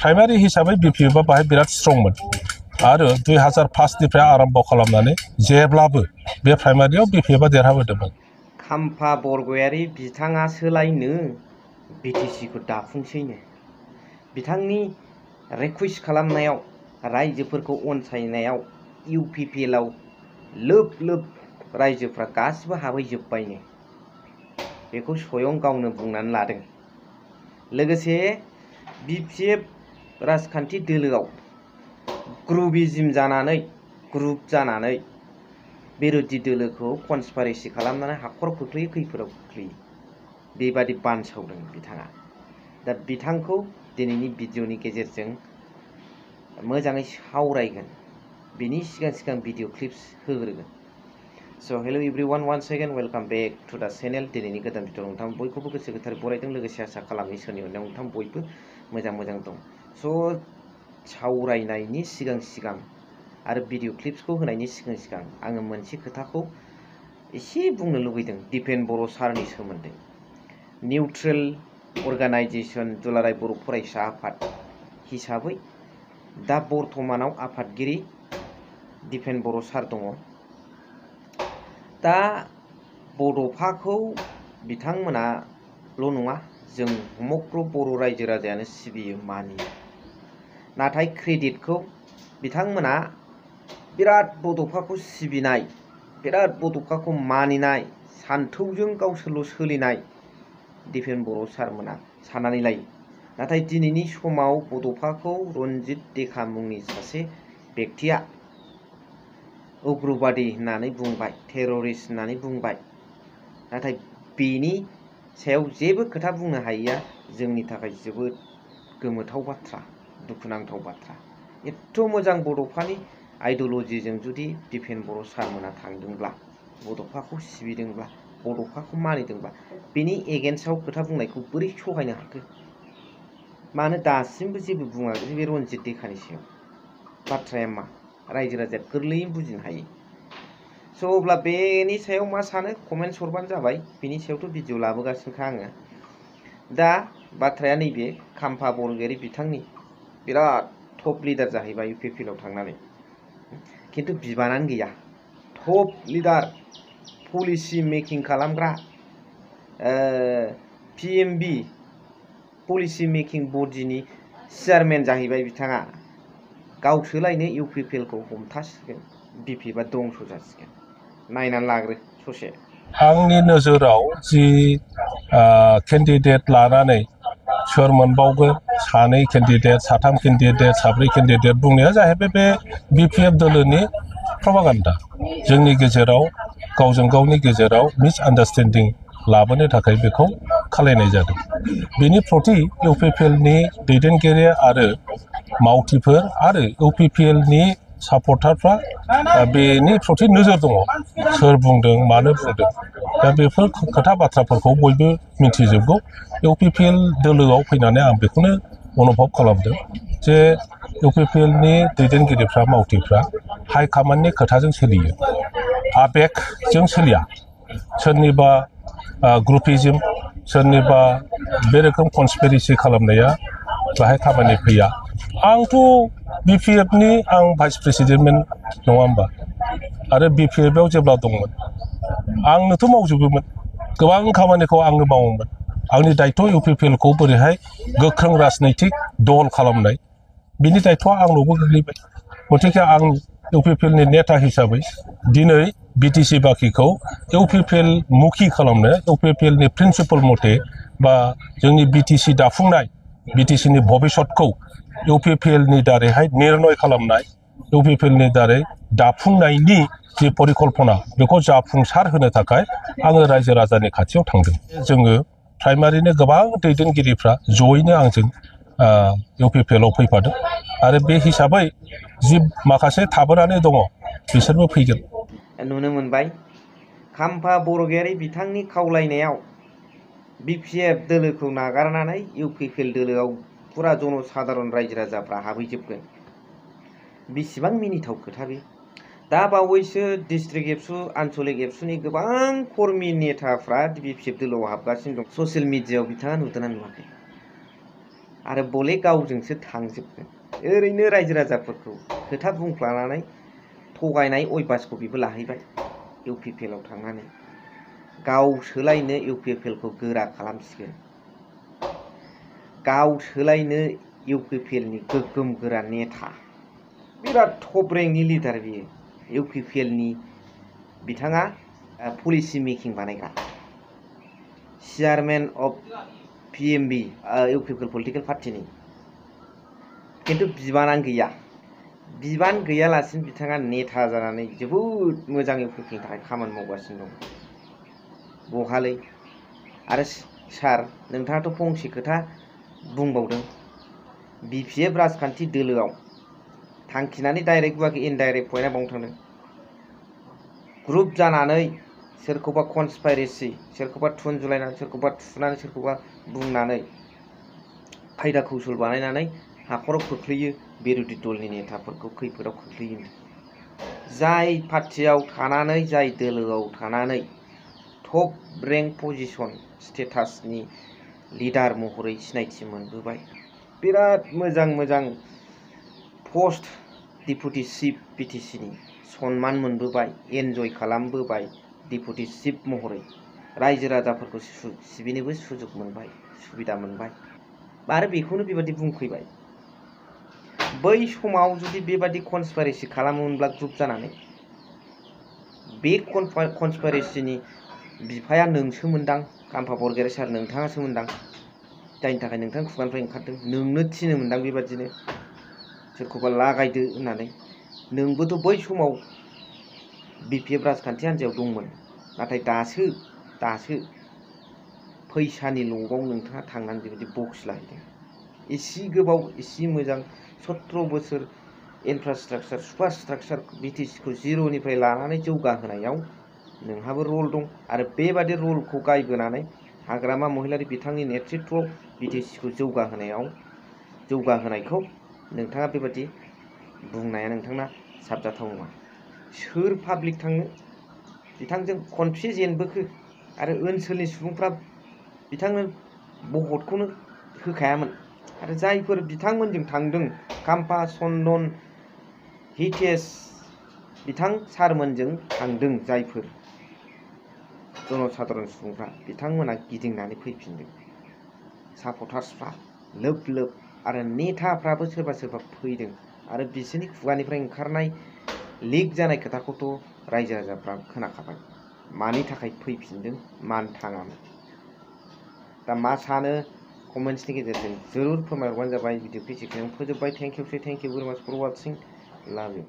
Primary हिसाबै बिपिएफआ बाहाय बिराद स्ट्रंमोन आरो 2005 निफ्राय आरम्भ खालामनानै जेब्लाबो बे प्राइमारियाव बिपिएफआ देरहाबोदोंमोन। खाम्फा बरगयारि बिथाङा सोलायनो बिटिसिखौ दाफुंसैनो बिथांनि रिक्वेस्ट खालामनायाव रायजोफोरखौ अनसायनायाव इउपिपिएलआव लोब लोब रायजोफ्रा गासिबो हाबहैजोब्बायनो बेखौ स्वयं गावनो बुंनानै लादों। लोगोसे बिपिएफ राजखान्थि दोलोआव ग्रुपिज्म जानानै ग्रुप जानानै बिरोधि दोलोखौ कनस्पारेसि खालामनानै हाखर खोख्लैयो खैफोदाव खोख्लैयो बेबादि बानसावदों बिथाङा। दा बिथांखौ दिनैनि भिडिअनि गेजेरजों मोजाङै सावरायगोन बिनि सिगां भिडिअ क्लिप्स होग्रोगोन। So hello everyone once again welcome back to the channel. दिनैनि गोदान भिडिअ नोंथां बयखौबो गोसो गोथारै बरायदों लोगोसे आसा खालामो इसोरनि अननायाव नोंथां बयबो मोजां दं। सो सावरायनायनि सिगां आरो भिडिअ क्लिप्सखौ होनायनि सिगां आङो मोनसे खोथाखौ एसे बुंनो लुबैदों दिपेन बर' सारनि सोमोन्दै। निउट्रेल अर्गानाइजेशन दुलाराय बर' फरायसा आफाद हिसाबै दा बर्तमानाव आफादगिरि दिपेन बर' सार दङ। दा बड'फाखौ बिथांमोनाल' नङा जों समग्र बर' रायजो राजायानो सिबियो मानियो। नाथाय क्रेडिटखौ बिथांमोना बिराद बड'फाखौ सिबिनाय बिराद बड'फाखौ मानिनाय सान्थौजों गावसोरल' सोलिनाय दिपेन बर' सारमोना साननानै लायो। नाथाय दिनैनि समाव बड'फाखौ रन्जित देखा मुंनि सासे बेक्तिया उग्रबादी होननानै बुंबाय टेररिस्ट होननानै बुंबाय। नाथाय बेनि सायाव जेबो खोथा बुंनो हायैया जोंनि थाखाय जोबोद गोमोथाव बाथ्रा दुखुनांथाव बाथ्रा। एथ' मोजां बड'फानि आइडिय'लजिजों जुदि दिपेन बर' सारमोना थांदोंब्ला बड'फाखौ सिबिदोंब्ला बड'फाखौ मानिदोंब्ला बेनि एगेन्स्टआव खोथा बुंनायखौ बोरै सहायनो हाखो? मानो दासिमबो जेबो बुङाखै बे रन्जित देखानि सायाव? बाथ्राया मा? रायजो राजाया गोरलैयै बुजिनो हायो। स' अब्ला बेनि सायाव मा सानो कमेन्ट्स हरबानो जाबाय। बेनि सायावथ' भिडिअ लाबोगासिनोखा आङो। दा बाथ्राया नैबे खाम्फा बरगयारि बिथांनि बिराद टप लिडार जाहैबाय इउपिपिएलआव थांनानै खिन्थु बिबानानो गैया। टप लिडार पलिसि मेकिं खालामग्रा पिएमबि पलिसि मेकिं बडिनि चेयारमेन जाहैबाय बिथाङा। गावसोलायनो इउपिपिएलखौ हमथासिगोन बिपिएफआ दंस' जासिगोन। नायनानै लाग्रो ससे। आंनि नोजोराव जि केन्डिडेट लानानै सोर मोनबावगोन सानै केन्डिडेट साथाम केन्डिडेट साब्रै केन्डिडेट बुंनाया जाहैबाय बे बिपिएफ दोलोनि प्रपागान्डा। जोंनि गेजेराव गावजों गावनि गेजेराव मिसआन्डारस्टेन्डिं लाबोनो थाखाय बेखौ खालायनाय जादों। बेनि प्रति इउपिपिएलनि दैदेनगिरि आरो मावथिफोर आरो इउपिपिएलनि सापर्टारफ्रा बेनि प्रति नोजोर दङ। सोर बुंदों मानो बुंदों दा बेफोर खोथा बाथ्राफोरखौ बयबो मिथिजोबगौ। इउपिपिएल दोलोआव फैनानै आं बेखौनो अनुभब खालामदों जे इउपिपिएलनि दैदेनगिरिफ्रा मावथिफ्रा हाइकमान्डनि खोथाजों सोलियो आबेगजों सोलिया। सोरनिबा ग्रुपिज्म सोरनिबा बे रोखोम कनस्पिरेसि खालामनाया बाहाय खामानि फैया। आंथ' बिपिएफनि आं भाइस प्रेसिडेन्टमोन नङा होमबा आरो बिपिएफआव जेब्ला दंमोन आंनोथ' मावजोबोमोन गोबां खामानिखौ आंनो मावोमोन। आंनि दायथ' इउपिपिएलखौ बोरैहाय गोख्रों राजनैतिक दल खालामनाय बिनि दायथ'आ आंनावबो गोग्लैबाय। गतिके आं इउपिपिएलनि नेता हिसाबै दिनै बिटिसि बाखिखौ इउपिपिएल मुखि खालामनो इउपिपिएलनि प्रिन्सिपल मथे बा जोंनि बिटिसि दाफुंनाय बिटिसिनि भबिष्यतखौ इउपिपिएलनि दारैहाय निर्णय खालामनाय इउपिपिएलनि दारै दाफुंनायनि जि परिकल्पना बेखौ जाफुंसार होनो थाखाय आङो रायजो राजानि खाथियाव थांदों। जोङो प्राइमारिनो गोबां दैदेनगिरिफ्रा जयैनो आंजों इउपिपिएलआव फैफादों आरो बे हिसाबै जि माखासे थाबोनानै दङ बिसोरबो फैगोन। नुनो मोनबाय खाम्फा बरगयारि बिथांनि खावलायनायाव बिपिएफ दोलोखौ नागारनानै इउपिपिएल दोलोआव फुरा जनसाधारन रायजो राजाफ्रा हाबहैजोबगोन। बेसेबां मिनिथाव खोथा बे। दा बावैसो डिस्ट्रिक्ट एबसु आनसलिक एबसुनि गोबां कर्मि नेताफ्रा बिपिएफ दोलोआव हाबगासिनो दं। ससियेल मिडियायाव बिथाङा नुदोंना नुवाखै? आरो बले गावजोंसो थांजोबगोन। ओरैनो रायजो राजाफोरखौ खोथा बुंफ्लानानै थगायनाय अयबासखौ बेबो लाहैबाय इउपिपिएलआव थांनानै। गाव सोलायनो इउपिपिएलखौ गोरा खालामसिगोन। गाव सोलायनो इउपिपिएलनि गोग्गोम गोरा नेता। बिराद टप रेंकनि लिडार बियो इउपिपिएलनि। बिथाङा पलिसि मेकिं बानायग्रा चेयारमेन अफ पिएमबि इउपिपिएल पलिटिकेल पार्टिनि। खिन्थु बिबानानो गैया। बिबान गैयालासिनो बिथाङा नेता जानानै जोबोद मोजां इउपिपिएलनि थाखाय खामानि मावगासिनो दं। बहालै आरो सार नोंथाङाथ' फंसे खोथा बुंबावदों बिपिएफ राजखान्थि दोलोआव थांखिनानै डाइरेक्ट बुङाखै इनडाइरेक्ट पइन्टआ बावनो थांदों। ग्रुप जानानै सोरखौबा कनस्पाइरेसि सोरखौबा थुनजुलायनानै सोरखौबा थुनानै सोरखौबा बुंनानै खायदा कौशल बानायनानै हाखराव खोख्लैयो बिरोधि दलनि नेताफोरखौ खैफोदाव खोख्लैयो। जाय पार्टियाव थानानै जाय दोलोआव थानानै टप रेंक पजिशन स्टेटासनि लिडार महरै सिनायथि मोनबोबाय। बिराद मोजां मोजां पस्ट डिपुटि चिफ बिटिसिनि सनमान मोनबोबाय एन्जय खालामबोबाय डिपुटि चिफ महरै रायजो राजाफोरखौ सिबिनोबो सुजुग मोनबाय सुबिदा मोनबाय आरो बेखौनो बेबादि बुंफैबाय। बै समाव जुदि बेबादि कनस्पाइरेसि खालामोमोनब्ला ग्रुप जानानै बे कनस्पाइरेसिनि बिफाया नोंसो मोनदां काम्फा बरगयारी सार नोंथाङासो मोनदां जायनि थाखाय नोंथां खुगानिफ्राय ओंखारदों नोंनो थिनो मोनदां बेबादिनो सोरखौबा लागायदो होननानै। नोंबोथ' बै समाव बिपिएफ राजखान्थि हान्जायाव दंमोन नाथाय दासो फैसानि लबाव नोंथाङा थांनानै बेबायदि बक्स लाहैदों। एसे गोबाव एसे मोजां 17 बोसोर इनफ्रास्ट्राक्चार सुपारस्ट्राक्चार बिटिसिखौ जिर'निफ्राय लानानै जौगाहोनायाव नोंहाबो रल दं आरो बेबादि रलखौ गायबोनानै हाग्रामा महिलारि बिथांनि नेतृत्वआव बिटिसिखौ जौगाहोनायखौ नोंथाङा बेबादि बुंनाया नोंथांना साबजाथाव नङा। सोर पाब्लिक थांनो बिथांजों खनबेसे जेनबोखो आरो ओनसोलनि सुबुंफ्रा बिथांनो भटखौनो होखायामोन आरो जायफोर बिथांमोनजों थांदों काम्फा चन्दन हितेश बिथां सारमोनजों थांदों जायफोर जनसाधारन सुबुंफ्रा बिथांमोना गिदिंनानै फैफिनदों। सापर्टार्सफ्रा लोब लोब आरो नेताफ्राबो सोरबा सोरबा फैदों आरो बिसोरनि खुगानिफ्राय ओंखारनाय लिक जानाय खोथाखौथ' रायजो राजाफ्रा खोनाखाबाय मानि थाखाय फैफिनदों मानो थाङामोन। दा मा सानो कमेन्ट्सनि गेजेरजों जरुर फोरमायहरबानो जाबाय। भिडिअखौ एसेखिनियावनो फोजोबबाय। थेंक इउ भेरि माच फर वाचिं। लाभ इउ।